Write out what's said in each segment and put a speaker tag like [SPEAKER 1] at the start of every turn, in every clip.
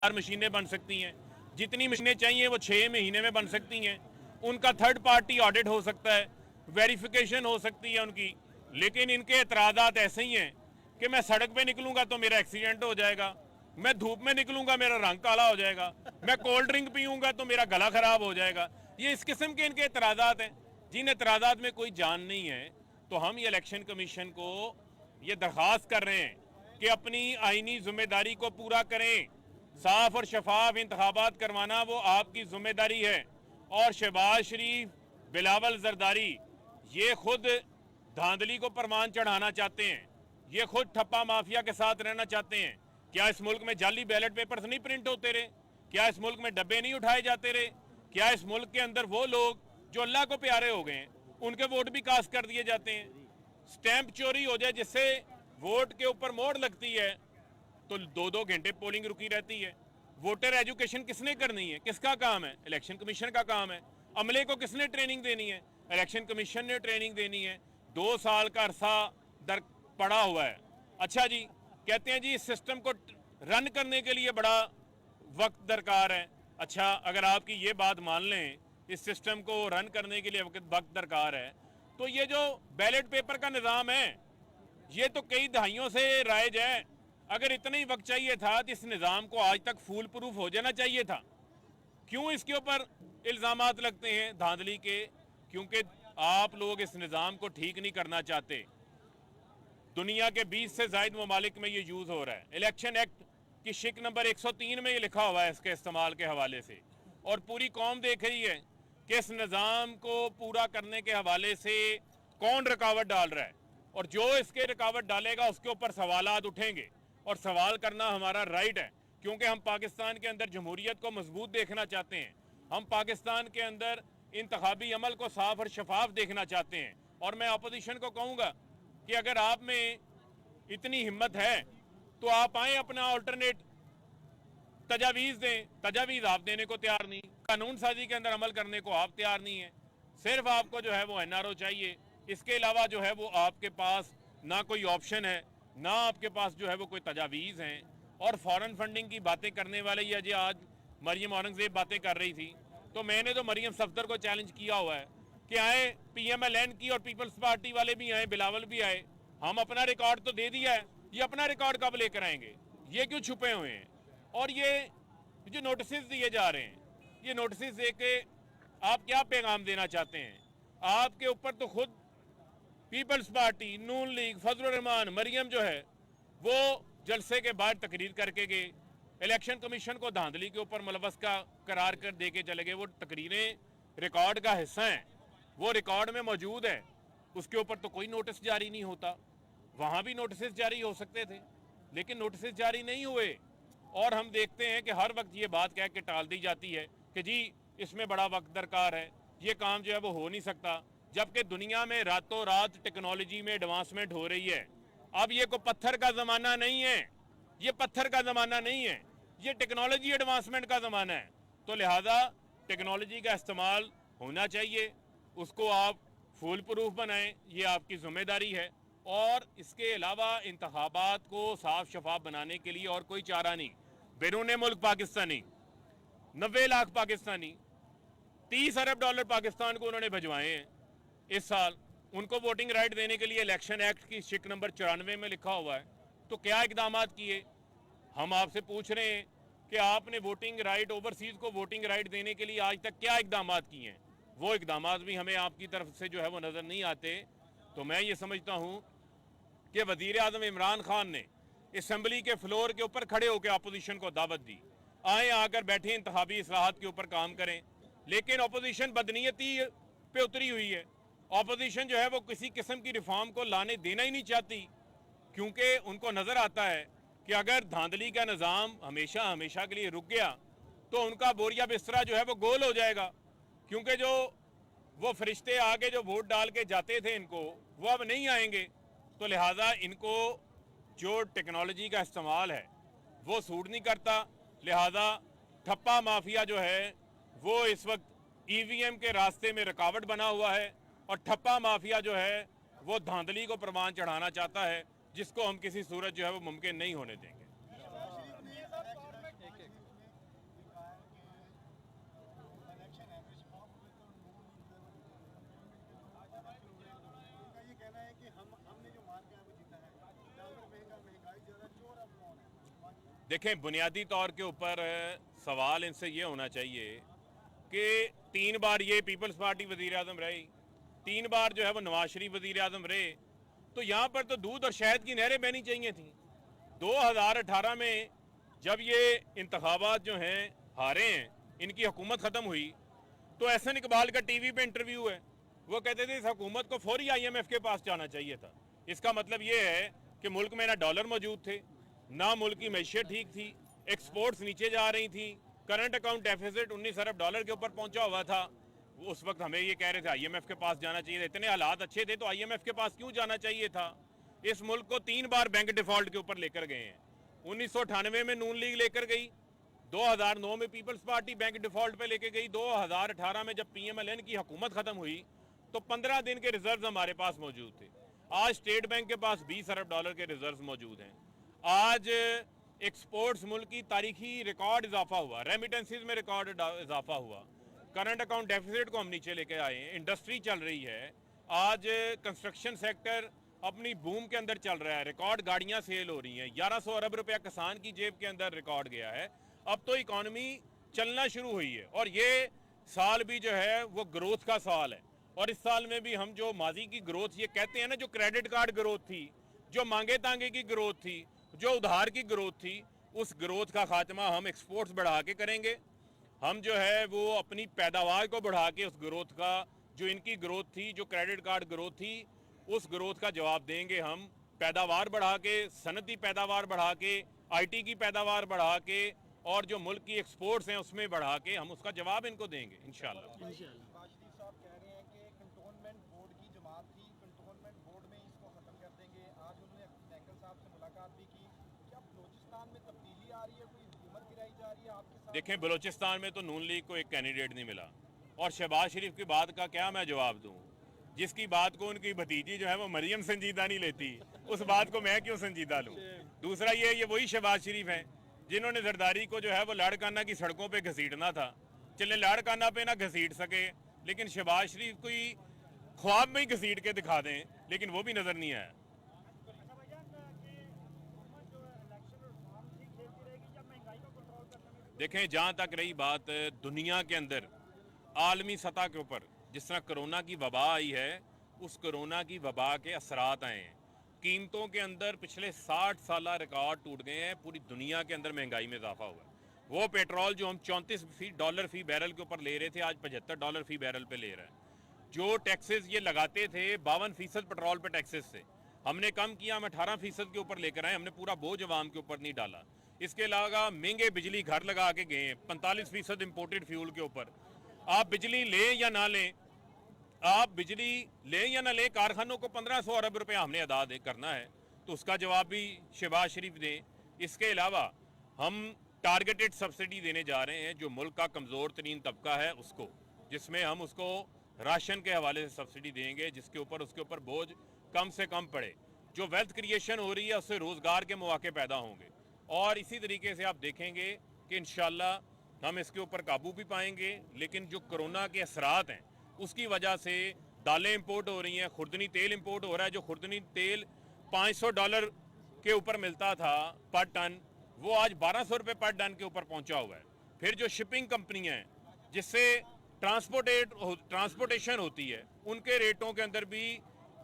[SPEAKER 1] 4 मशीनें बन सकती हैं, जितनी मशीनें चाहिए वो 6 महीने में बन सकती हैं। उनका थर्ड पार्टी ऑडिट हो सकता है, वेरिफिकेशन हो सकती है उनकी। लेकिन इनके एतराज़ात ऐसे ही हैं कि मैं सड़क पे निकलूंगा तो मेरा एक्सीडेंट हो जाएगा, मैं धूप में निकलूंगा मेरा रंग काला हो जाएगा, मैं कोल्ड ड्रिंक पीऊंगा तो मेरा गला खराब हो जाएगा। ये इस किस्म के इनके एतराज़ात हैं। जिन एतराज़ात में कोई जान नहीं है, तो हम ये इलेक्शन कमीशन को ये दरख्वास्त कर रहे हैं कि अपनी आईनी जिम्मेदारी को पूरा करें। साफ और शफाफ इंतखाबात करवाना वो आपकी जिम्मेदारी है। और शहबाज शरीफ, बिलावल जरदारी ये खुद धांधली को परवान चढ़ाना चाहते हैं, ये खुद ठप्पा माफिया के साथ रहना चाहते हैं। क्या इस मुल्क में जाली बैलेट पेपर्स नहीं प्रिंट होते रहे? क्या इस मुल्क में डब्बे नहीं उठाए जाते रहे? क्या इस मुल्क के अंदर वो लोग जो अल्लाह को प्यारे हो गए हैं उनके वोट भी कास्ट कर दिए जाते हैं? स्टैंप चोरी हो जाए जिससे वोट के ऊपर मोहर लगती है तो 2-2 घंटे पोलिंग रुकी रहती है। वोटर एजुकेशन किसने करनी है? किसका काम है? इलेक्शन कमीशन का काम है। अमले को किसने ट्रेनिंग देनी है? इलेक्शन कमीशन ने ट्रेनिंग देनी है। 2 साल का अरसा दर पड़ा हुआ है। अच्छा जी, कहते हैं जी इस सिस्टम को रन करने के लिए बड़ा वक्त दरकार है। अच्छा, अगर आपकी ये बात मान लें, इस सिस्टम को रन करने के लिए वक्त दरकार है, तो ये जो बैलेट पेपर का निज़ाम है ये तो कई दहाइयों से राइज है। अगर इतना ही वक्त चाहिए था तो इस निज़ाम को आज तक फूल प्रूफ हो जाना चाहिए था। क्यों इसके ऊपर इल्ज़ामात लगते हैं धांधली के? क्योंकि आप लोग इस निज़ाम को ठीक नहीं करना चाहते। दुनिया के 20 से ज़ायद ममालिक में ये यूज़ हो रहा है। इलेक्शन एक्ट की शिक नंबर 103 में ये लिखा हुआ है इसके इस्तेमाल के हवाले से। और पूरी कौम देख रही है कि इस निज़ाम को पूरा करने के हवाले से कौन रुकावट डाल रहा है, और जो इसके रुकावट डालेगा उसके ऊपर सवालात उठेंगे। और सवाल करना हमारा राइट है, क्योंकि हम पाकिस्तान के अंदर जमहूरियत को मजबूत देखना चाहते हैं। हम पाकिस्तान के अंदर इंतखाबी अमल को साफ और शफाफ देखना चाहते हैं। और मैं अपोजिशन को कहूँगा कि अगर आप में इतनी हिम्मत है तो आप आए, अपना ऑल्टरनेट तजावीज़ दें। तजावीज़ आप देने को तैयार नहीं, कानून साजी के अंदर अमल करने को आप तैयार नहीं है। सिर्फ आपको जो है वो एनआरओ चाहिए। इसके अलावा जो है वो आपके पास ना कोई ऑप्शन है, ना आपके पास जो है वो कोई तजावीज़ हैं। और फॉरेन फंडिंग की बातें करने वाले ये जो आज मरियम औरंगजेब बातें कर रही थी, तो मैंने तो मरियम सफदर को चैलेंज किया हुआ है कि आए PMLN की और पीपल्स पार्टी वाले भी आए, बिलावल भी आए। हम अपना रिकॉर्ड तो दे दिया है, ये अपना रिकॉर्ड कब लेकर आएंगे? ये क्यों छुपे हुए हैं? और ये जो नोटिस दिए जा रहे हैं, ये नोटिस दे के आप क्या पैगाम देना चाहते हैं? आपके ऊपर तो खुद पीपल्स पार्टी, नून लीग, फजल रहमान, मरियम जो है वो जलसे के बाद तकरीर करके गए, इलेक्शन कमीशन को धांधली के ऊपर मुलवस का करार कर दे के चले गए। वो तकरीरें रिकॉर्ड का हिस्सा हैं, वो रिकॉर्ड में मौजूद है। उसके ऊपर तो कोई नोटिस जारी नहीं होता। वहाँ भी नोटिस जारी हो सकते थे, लेकिन नोटिस जारी नहीं हुए। और हम देखते हैं कि हर वक्त ये बात कह के टाल दी जाती है कि जी इसमें बड़ा वक्त दरकार है, ये काम जो है वो हो नहीं सकता। जबकि दुनिया में रातों रात टेक्नोलॉजी में एडवांसमेंट हो रही है। अब ये कोई पत्थर का ज़माना नहीं है, ये पत्थर का ज़माना नहीं है, ये टेक्नोलॉजी एडवांसमेंट का ज़माना है। तो लिहाजा टेक्नोलॉजी का इस्तेमाल होना चाहिए, उसको आप फुल प्रूफ बनाएं, ये आपकी जिम्मेदारी है। और इसके अलावा इंतखाबात को साफ शफाफ बनाने के लिए और कोई चारा नहीं। बैरून मुल्क पाकिस्तानी 90 लाख पाकिस्तानी, $30 अरब पाकिस्तान को उन्होंने भिजवाए हैं इस साल। उनको वोटिंग राइट देने के लिए इलेक्शन एक्ट की शिक नंबर 94 में लिखा हुआ है। तो क्या इकदाम किए? हम आपसे पूछ रहे हैं कि आपने वोटिंग राइट, ओवरसीज़ को वोटिंग राइट देने के लिए आज तक क्या इकदाम किए हैं? वो इकदाम भी हमें आपकी तरफ से जो है वो नज़र नहीं आते। तो मैं ये समझता हूँ कि वज़ीर आज़म इमरान खान ने असम्बली के फ्लोर के ऊपर खड़े होकर अपोजिशन को दावत दी, आए आकर बैठे इंतखाबी इस्लाहात के ऊपर काम करें। लेकिन अपोजिशन बदनीयती पे उतरी हुई है। अपोजिशन जो है वो किसी किस्म की रिफॉर्म को लाने देना ही नहीं चाहती, क्योंकि उनको नज़र आता है कि अगर धांधली का निज़ाम हमेशा हमेशा के लिए रुक गया तो उनका बोरिया बिस्तरा जो है वो गोल हो जाएगा। क्योंकि जो वो फरिश्ते आगे जो वोट डाल के जाते थे इनको, वो अब नहीं आएंगे। तो लिहाजा इनको जो टेक्नोलॉजी का इस्तेमाल है वो सूट नहीं करता। लिहाजा ठप्पा माफिया जो है वो इस वक्त EVM के रास्ते में रुकावट बना हुआ है, और ठप्पा माफिया जो है वो धांधली को प्रमाण चढ़ाना चाहता है, जिसको हम किसी सूरत जो है वो मुमकिन नहीं होने देंगे। देखें, बुनियादी तौर के ऊपर सवाल इनसे ये होना चाहिए कि 3 बार ये पीपल्स पार्टी वजीर आजम रही, 3 बार जो है वो नवाज शरीफ वजीर आजम रहे, तो यहाँ पर तो दूध और शहद की नहरें बहनी चाहिए थी। 2018 में जब ये इंतखाबात जो हैं हारे हैं, इनकी हुकूमत ख़त्म हुई, तो एहसन इकबाल का टीवी पे इंटरव्यू है, वो कहते थे इस हुकूमत को फौरी IMF के पास जाना चाहिए था। इसका मतलब ये है कि मुल्क में ना डॉलर मौजूद थे, ना मुल्क की मैशियत ठीक थी, एक्सपोर्ट्स नीचे जा रही थी, करंट अकाउंट डेफिसिट 19 अरब डॉलर के ऊपर पहुंचा हुआ था। उस वक्त हमें ये कह रहे थे IMF के पास जाना चाहिए था। इतने हालात अच्छे थे तो IMF के पास क्यों जाना चाहिए था? इस मुल्क को 3 बार बैंक डिफॉल्ट के ऊपर लेकर गए हैं। 1998 में नून लीग लेकर गई, 2009 में पीपल्स पार्टी बैंक डिफॉल्ट पे लेके गई, 2018 में जब PMLN की हुकूमत खत्म हुई तो 15 दिन के रिजर्व हमारे पास मौजूद थे। आज स्टेट बैंक के पास 20 अरब डॉलर के रिजर्व मौजूद हैं। आज एक्सपोर्ट्स मुल्क की तारीखी रिकॉर्ड इजाफा हुआ, रेमिटेंसीज में रिकॉर्ड इजाफा हुआ, करंट अकाउंट डेफिसिट को हम नीचे लेके आए हैं, इंडस्ट्री चल रही है। आज कंस्ट्रक्शन सेक्टर अपनी बूम के अंदर चल रहा है, रिकॉर्ड गाड़ियां सेल हो रही हैं, 1100 अरब रुपया किसान की जेब के अंदर रिकॉर्ड गया है। अब तो इकॉनमी चलना शुरू हुई है और ये साल भी जो है वो ग्रोथ का साल है। और इस साल में भी हम जो माजी की ग्रोथ ये कहते हैं ना, जो क्रेडिट कार्ड ग्रोथ थी, जो मांगे तांगे की ग्रोथ थी, जो उधार की ग्रोथ थी, उस ग्रोथ का खात्मा हम एक्सपोर्ट्स बढ़ा के करेंगे। हम जो है वो अपनी पैदावार को बढ़ा के उस ग्रोथ का, जो इनकी ग्रोथ थी, जो क्रेडिट कार्ड ग्रोथ थी, उस ग्रोथ का जवाब देंगे हम पैदावार बढ़ा के, सनती पैदावार बढ़ा के, IT की पैदावार बढ़ा के, और जो मुल्क की एक्सपोर्ट्स हैं उसमें बढ़ा के हम उसका जवाब इनको देंगे इंशाल्लाह। देखें, बलूचिस्तान में तो नून लीग को एक कैंडिडेट नहीं मिला, और शहबाज शरीफ की बात का क्या मैं जवाब दूं? जिसकी बात को उनकी भतीजी जो है वो मरियम संजीदा नहीं लेती, उस बात को मैं क्यों संजीदा लूं? दूसरा ये वही शहबाज शरीफ हैं जिन्होंने जरदारी को जो है वो लाड़काना की सड़कों पे घसीटना था। चले लाड़काना पे ना घसीट सके, लेकिन शहबाज शरीफ को ही ख्वाब में ही घसीट के दिखा दें, लेकिन वो भी नजर नहीं आया। देखें, जहाँ तक रही बात दुनिया के अंदर आलमी सतह के ऊपर, जिस तरह कोरोना की वबा आई है, उस कोरोना की वबा के असरात आए हैं। कीमतों के अंदर पिछले 60 साल रिकॉर्ड टूट गए हैं, पूरी दुनिया के अंदर महंगाई में इजाफा हुआ है। वो पेट्रोल जो हम $34 फी बैरल के ऊपर ले रहे थे, आज $75 फी बैरल पे ले रहे हैं। जो टैक्सेस ये लगाते थे 52% पेट्रोल पे टैक्सेस से, हमने कम किया, हम 18% के ऊपर लेकर आए, हमने पूरा बोझ अवाम के ऊपर नहीं डाला। इसके अलावा महंगे बिजली घर लगा के गए, 45% इम्पोर्टेड फ्यूल के ऊपर। आप बिजली लें या ना लें, आप बिजली लें या ना लें, कारखानों को 1500 अरब रुपया हमने अदा करना है, तो उसका जवाब भी शहबाज शरीफ दें। इसके अलावा हम टारगेटेड सब्सिडी देने जा रहे हैं जो मुल्क का कमज़ोर तरीन तबका है उसको, जिसमें हम उसको राशन के हवाले से सब्सिडी देंगे, जिसके ऊपर उसके ऊपर बोझ कम से कम पड़े। जो वेल्थ क्रिएशन हो रही है उससे रोज़गार के मौके पैदा होंगे, और इसी तरीके से आप देखेंगे कि इंशाल्लाह हम इसके ऊपर काबू भी पाएंगे। लेकिन जो कोरोना के असरात हैं उसकी वजह से दालें इंपोर्ट हो रही हैं, खुर्दनी तेल इंपोर्ट हो रहा है। जो खुर्दनी तेल $500 के ऊपर मिलता था पर टन, वो आज 1200 रुपये पर टन के ऊपर पहुंचा हुआ है। फिर जो शिपिंग कंपनियां हैं जिससे ट्रांसपोर्टेशन होती है, उनके रेटों के अंदर भी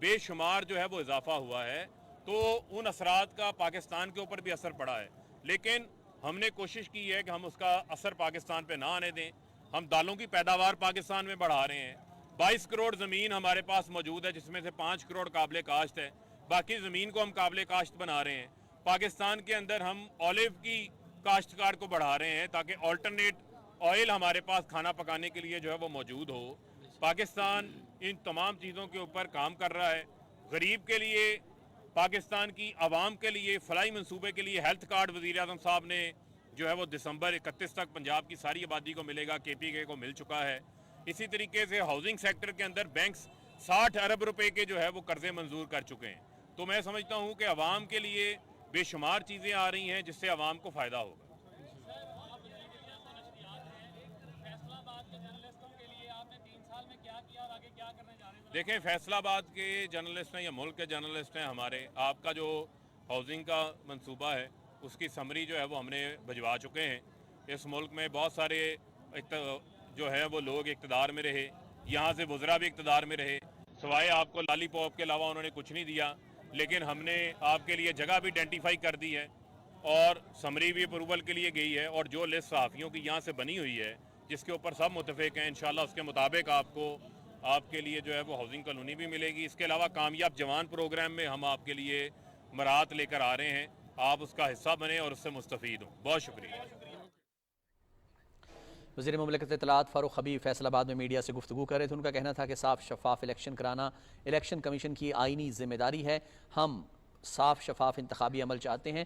[SPEAKER 1] बेशुमार जो है वो इजाफा हुआ है। तो उन असरात का पाकिस्तान के ऊपर भी असर पड़ा है, लेकिन हमने कोशिश की है कि हम उसका असर पाकिस्तान पे ना आने दें। हम दालों की पैदावार पाकिस्तान में बढ़ा रहे हैं। 22 करोड़ ज़मीन हमारे पास मौजूद है, जिसमें से 5 करोड़ काबिल काश्त है, बाकी ज़मीन को हम काबिल काश्त बना रहे हैं। पाकिस्तान के अंदर हम ऑलिव की काश्तकार को बढ़ा रहे हैं ताकि ऑल्टरनेट ऑयल हमारे पास खाना पकाने के लिए जो है वो मौजूद हो। पाकिस्तान इन तमाम चीज़ों के ऊपर काम कर रहा है। गरीब के लिए, पाकिस्तान की आवाम के लिए, फलाई मंसूबे के लिए हेल्थ कार्ड वज़ीर आज़म साहब ने जो है वो दिसंबर 31 तक पंजाब की सारी आबादी को मिलेगा, KPK को मिल चुका है। इसी तरीके से हाउसिंग सेक्टर के अंदर बैंक्स 60 अरब रुपए के जो है वो कर्जे मंजूर कर चुके हैं। तो मैं समझता हूँ कि आवाम के लिए बेशुमार चीज़ें आ रही हैं जिससे आवाम को फ़ायदा होगा। देखें, फैसलाबाद के जर्नलिस्ट हैं या मुल्क के जर्नलिस्ट हैं हमारे, आपका जो हाउसिंग का मंसूबा है उसकी समरी जो है वो हमने भिजवा चुके हैं। इस मुल्क में बहुत सारे जो है वो लोग इक़्तिदार में रहे, यहाँ से वज़रा भी इक़्तिदार में रहे, सवाए आपको लॉलीपॉप के अलावा उन्होंने कुछ नहीं दिया। लेकिन हमने आपके लिए जगह भी आइडेंटिफाई कर दी है और समरी भी अप्रूवल के लिए गई है, और जो लिस्ट सहाफ़ियों की यहाँ से बनी हुई है जिसके ऊपर सब मुतफ़िक हैं, इंशाल्लाह उसके मुताबिक आपके लिए जो है वो हाउसिंग कॉलोनी भी मिलेगी। इसके अलावा कामयाब जवान प्रोग्राम में हम आपके लिए मराहत लेकर आ रहे हैं, आप उसका हिस्सा बने और उससे मुस्तफ़ीद हों। बहुत शुक्रिया।
[SPEAKER 2] वज़ीर मुमलिकत इत्तलात फ़ारूक हबीब फैसलाबाद में मीडिया से गुफ्तगू कर रहे थे। उनका कहना था कि साफ शफाफ इलेक्शन कराना इलेक्शन कमीशन की आइनी जिम्मेदारी है। हम साफ शफाफ इंतखाबी अमल चाहते हैं।